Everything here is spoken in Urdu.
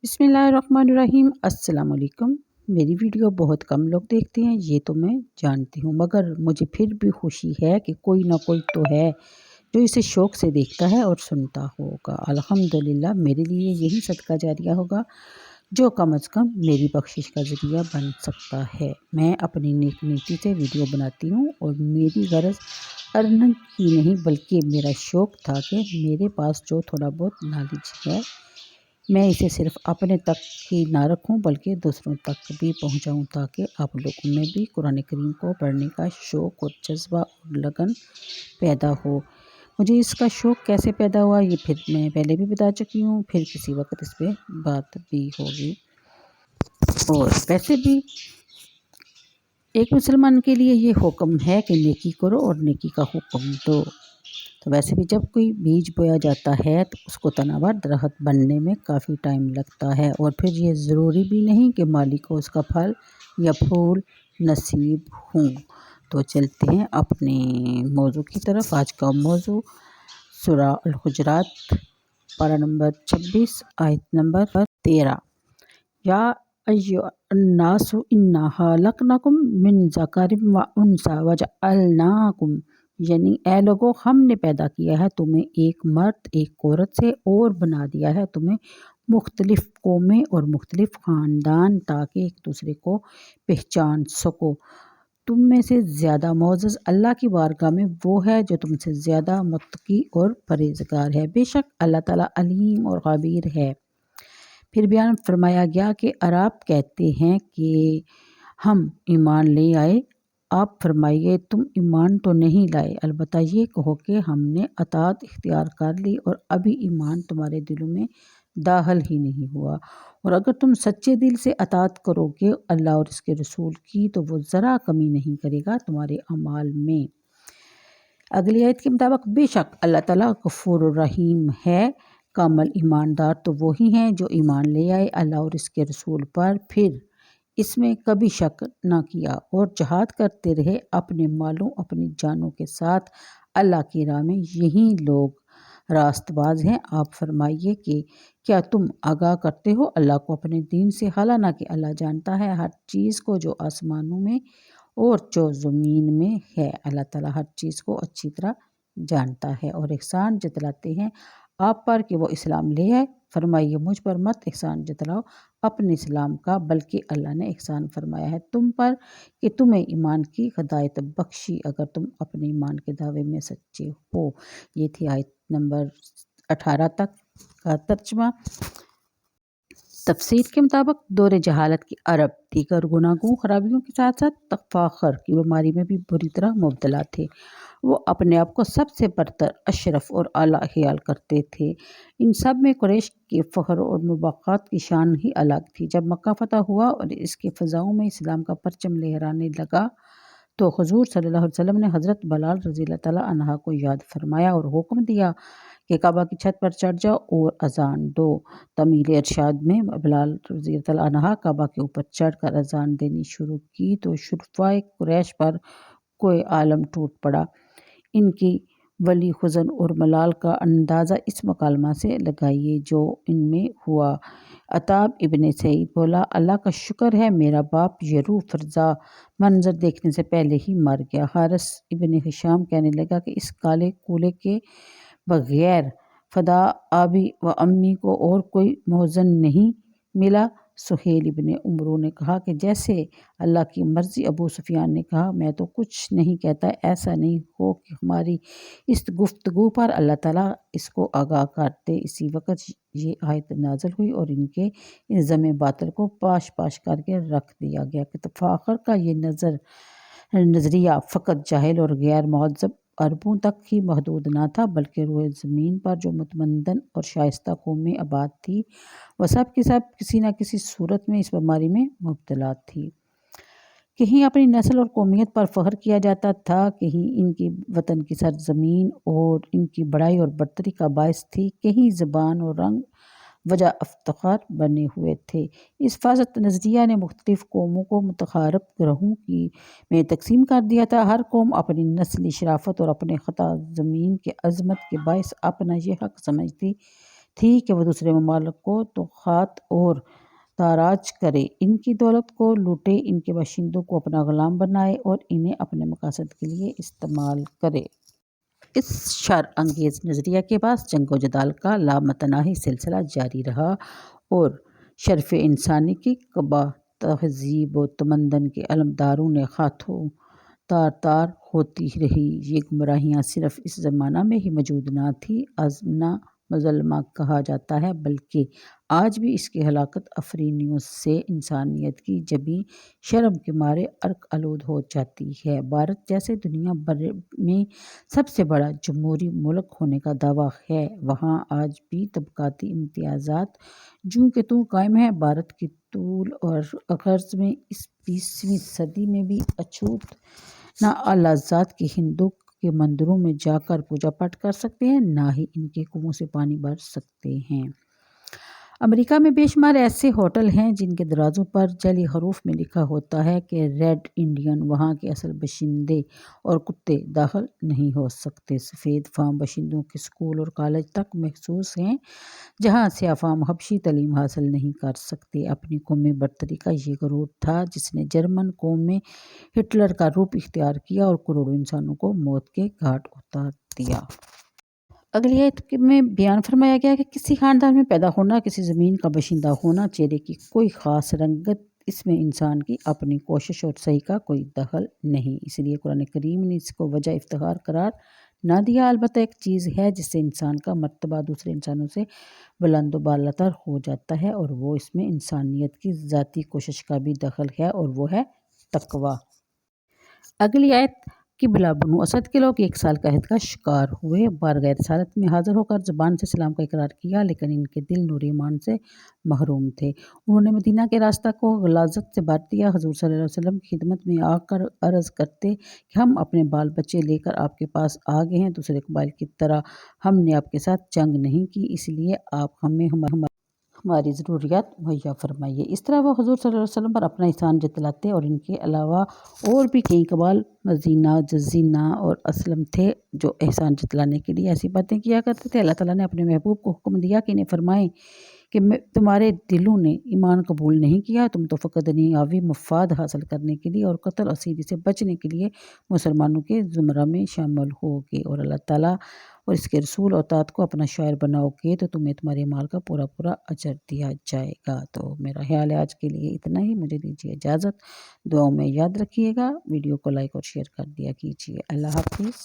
بسم اللہ الرحمن الرحیم۔ السلام علیکم۔ میری ویڈیو بہت کم لوگ دیکھتے ہیں، یہ تو میں جانتی ہوں، مگر مجھے پھر بھی خوشی ہے کہ کوئی نہ کوئی تو ہے جو اسے شوق سے دیکھتا ہے اور سنتا ہوگا۔ الحمدللہ میرے لیے یہی صدقہ جاریہ ہوگا جو کم از کم میری بخشش کا ذریعہ بن سکتا ہے۔ میں اپنی نیک نیتی سے ویڈیو بناتی ہوں اور میری غرض ارننگ ہی نہیں بلکہ میرا شوق تھا کہ میرے پاس جو تھوڑا بہت نالج ہے میں اسے صرف اپنے تک ہی نہ رکھوں بلکہ دوسروں تک بھی پہنچاؤں تاکہ آپ لوگوں میں بھی قرآن کریم کو پڑھنے کا شوق اور جذبہ اور لگن پیدا ہو۔ مجھے اس کا شوق کیسے پیدا ہوا یہ پھر میں پہلے بھی بتا چکی ہوں، پھر کسی وقت اس پہ بات بھی ہوگی۔ اور ویسے بھی ایک مسلمان کے لیے یہ حکم ہے کہ نیکی کرو اور نیکی کا حکم دو۔ تو ویسے بھی جب کوئی بیج بویا جاتا ہے تو اس کو تناور درخت بننے میں کافی ٹائم لگتا ہے، اور پھر یہ ضروری بھی نہیں کہ مالک کو اس کا پھل یا پھول نصیب ہوں۔ تو چلتے ہیں اپنے موضوع کی طرف۔ آج کا موضوع سورہ الحجرات پارہ نمبر 26 آیت نمبر 13۔ یا ایھا الناس انا خلقناکم من ذکر و انثی وجعلناکم، یعنی اے لوگو ہم نے پیدا کیا ہے تمہیں ایک مرد ایک عورت سے اور بنا دیا ہے تمہیں مختلف قومیں اور مختلف خاندان تاکہ ایک دوسرے کو پہچان سکو۔ تم میں سے زیادہ معزز اللہ کی بارگاہ میں وہ ہے جو تم سے زیادہ متقی اور پرہیزگار ہے، بے شک اللہ تعالیٰ علیم اور خبیر ہے۔ پھر بیان فرمایا گیا کہ عرب کہتے ہیں کہ ہم ایمان لے آئے، آپ فرمائیے تم ایمان تو نہیں لائے، البتہ یہ کہو کہ ہم نے اطاعت اختیار کر لی اور ابھی ایمان تمہارے دلوں میں داخل ہی نہیں ہوا، اور اگر تم سچے دل سے اطاعت کرو گے اللہ اور اس کے رسول کی تو وہ ذرا کمی نہیں کرے گا تمہارے اعمال میں۔ اگلی آیت کے مطابق بے شک اللہ تعالیٰ غفور الرحیم ہے۔ کامل ایماندار تو وہی ہیں جو ایمان لے آئے اللہ اور اس کے رسول پر، پھر اس میں کبھی شک نہ کیا اور جہاد کرتے رہے اپنے مالوں اپنی جانوں کے ساتھ اللہ کی راہ میں، یہی لوگ راست باز ہیں۔ آپ فرمائیے کہ کیا تم آگاہ کرتے ہو اللہ کو اپنے دین سے، حالانکہ اللہ جانتا ہے ہر چیز کو جو آسمانوں میں اور جو زمین میں ہے۔ اللہ تعالیٰ ہر چیز کو اچھی طرح جانتا ہے، اور احسان جتلاتے ہیں آپ پر کہ وہ اسلام لے آئے۔ فرمائیے مجھ پر مت احسان جتلاؤ اپنے اسلام کا، بلکہ اللہ نے احسان فرمایا ہے تم پر کہ تمہیں ایمان کی ہدایت بخشی اگر تم اپنے ایمان کے دعوے میں سچے ہو۔ یہ تھی آیت نمبر 18 تک کا ترجمہ۔ تفسیر کے مطابق دور جہالت کے عرب دیگر گناہوں خرابیوں کے ساتھ ساتھ تفاخر کی بیماری میں بھی بری طرح مبتلا تھے۔ وہ اپنے آپ کو سب سے برتر، اشرف اور اعلیٰ خیال کرتے تھے۔ ان سب میں قریش کے فخر اور مباحثات کی شان ہی الگ تھی۔ جب مکہ فتح ہوا اور اس کی فضاؤں میں اسلام کا پرچم لہرانے لگا تو حضور صلی اللہ علیہ وسلم نے حضرت بلال رضی اللہ تعالیٰ عنہ کو یاد فرمایا اور حکم دیا کہ کعبہ کی چھت پر چڑھ جاؤ اور اذان دو۔ تمیل ارشاد میں بلال رضی اللہ تعالیٰ عنہ کعبہ کے اوپر چڑھ کر اذان دینی شروع کی تو شرفائے قریش پر کوئی عالم ٹوٹ پڑا۔ ان کی ولی حزن اور ملال کا اندازہ اس مکالمہ سے لگائیے جو ان میں ہوا۔ عتاب ابن سعید بولا، اللہ کا شکر ہے میرا باپ یرو فرزا منظر دیکھنے سے پہلے ہی مر گیا۔ حارث ابن ہشام کہنے لگا کہ اس کالے کولے کے بغیر فدا آبی و امی کو اور کوئی محزن نہیں ملا۔ سہیل ابن عمرو نے کہا کہ جیسے اللہ کی مرضی۔ ابو سفیان نے کہا میں تو کچھ نہیں کہتا، ایسا نہیں ہو کہ ہماری اس گفتگو پر اللہ تعالیٰ اس کو آگاہ کر دے۔ اسی وقت یہ آیت نازل ہوئی اور ان کے عزم باطل کو پاش پاش کر کے رکھ دیا گیا کہ تفاخر کا یہ نظریہ فقط جاہل اور غیر مہذب عربوں تک ہی محدود نہ تھا بلکہ روئے زمین پر جو متمدن اور شائستہ قومیں آباد تھی وہ سب کی سب کسی نہ کسی صورت میں اس بیماری میں مبتلا تھی۔ کہیں اپنی نسل اور قومیت پر فخر کیا جاتا تھا، کہیں ان کی وطن کی سرزمین اور ان کی بڑائی اور برتری کا باعث تھی، کہیں زبان اور رنگ وجہ افتخار بنے ہوئے تھے۔ اس فاسد نظریہ نے مختلف قوموں کو متقارب گروہوں میں تقسیم کر دیا تھا۔ ہر قوم اپنی نسلی شرافت اور اپنے خطہ زمین کے عظمت کے باعث اپنا یہ حق سمجھتی تھی کہ وہ دوسرے ممالک کو توقعات اور تاراج کرے، ان کی دولت کو لوٹے، ان کے باشندوں کو اپنا غلام بنائے اور انہیں اپنے مقاصد کے لیے استعمال کرے۔ اس شر انگیز نظریہ کے بعد جنگ و جدال کا لامتناہی سلسلہ جاری رہا اور شرف انسانی کی قبا تہذیب و تمدن کے علمداروں نے ہاتھوں تار تار ہوتی رہی۔ یہ گمراہیاں صرف اس زمانہ میں ہی موجود نہ تھی، ازمنہ مظلمہ کہا جاتا ہے، بلکہ آج بھی اس کی ہلاکت افرینیوں سے انسانیت کی جبیں شرم کے مارے عرق آلود ہو جاتی ہے۔ بھارت جیسے دنیا بھر میں سب سے بڑا جمہوری ملک ہونے کا دعویٰ ہے، وہاں آج بھی طبقاتی امتیازات جوں کہ توں قائم ہیں۔ بھارت کی طول اور عرض میں اس 20ویں صدی میں بھی اچھوت نہ اعلیٰ ذات کے ہندوؤں کے مندروں میں جا کر پوجا پاٹ کر سکتے ہیں، نہ ہی ان کے کنووں سے پانی بھر سکتے ہیں۔ امریکہ میں بے شمار ایسے ہوٹل ہیں جن کے دروازوں پر جعلی حروف میں لکھا ہوتا ہے کہ ریڈ انڈین، وہاں کے اصل باشندے اور کتے داخل نہیں ہو سکتے۔ سفید فام باشندوں کے اسکول اور کالج تک مخصوص ہیں، جہاں سیاہ فام حبشی تعلیم حاصل نہیں کر سکتے۔ اپنی قومی برتری کا یہ غرور تھا جس نے جرمن قوم میں ہٹلر کا روپ اختیار کیا اور کروڑوں انسانوں کو موت کے گھاٹ اتار دیا۔ اگلی آیت میں بیان فرمایا گیا کہ کسی خاندان میں پیدا ہونا، کسی زمین کا باشندہ ہونا، چہرے کی کوئی خاص رنگت، اس میں انسان کی اپنی کوشش اور صحیح کا کوئی دخل نہیں۔ اس لیے قرآن کریم نے اس کو وجہ افتخار قرار نہ دیا، البتہ ایک چیز ہے جس سے انسان کا مرتبہ دوسرے انسانوں سے بلند و بالاتر ہو جاتا ہے، اور وہ اس میں انسانیت کی ذاتی کوشش کا بھی دخل ہے، اور وہ ہے تقویٰ۔ اگلی آیت کہ بلا بنو اسد کے لوگ 1 سال قحط کا شکار ہوئے، بارگاہ رسالت میں حاضر ہو کر زبان سے اسلام کا اقرار کیا، لیکن ان کے دل نور ایمان سے محروم تھے۔ انہوں نے مدینہ کے راستہ کو غلاظت سے بھر دیا، حضور صلی اللہ علیہ وسلم کی خدمت میں آ کر عرض کرتے کہ ہم اپنے بال بچے لے کر آپ کے پاس آ گئے ہیں، دوسرے قبائل کی طرح ہم نے آپ کے ساتھ جنگ نہیں کی، اس لیے آپ ہمیں ہماری ضروریات مہیا فرمائیے۔ اس طرح وہ حضور صلی اللہ علیہ وسلم پر اپنا احسان جتلاتے، اور ان کے علاوہ اور بھی کئی قبائل مدینہ، جزینہ اور اسلم تھے جو احسان جتلانے کے لیے ایسی باتیں کیا کرتے تھے۔ اللہ تعالیٰ نے اپنے محبوب کو حکم دیا کہ انہیں فرمائیں کہ تمہارے دلوں نے ایمان قبول نہیں کیا، تم تو فقط دنیاوی مفاد حاصل کرنے کے لیے اور قتل اسیری سے بچنے کے لیے مسلمانوں کے زمرہ میں شامل ہوگے، اور اللہ تعالیٰ اور اس کے رسول اور اطاعت کو اپنا شاعر بناؤ گے تو تمہیں تمہارے مال کا پورا پورا اجر دیا جائے گا۔ تو میرا خیال ہے آج کے لیے اتنا ہی، مجھے دیجیے اجازت، دعاؤں میں یاد رکھیے گا، ویڈیو کو لائک اور شیئر کر دیا کیجیے۔ اللہ حافظ۔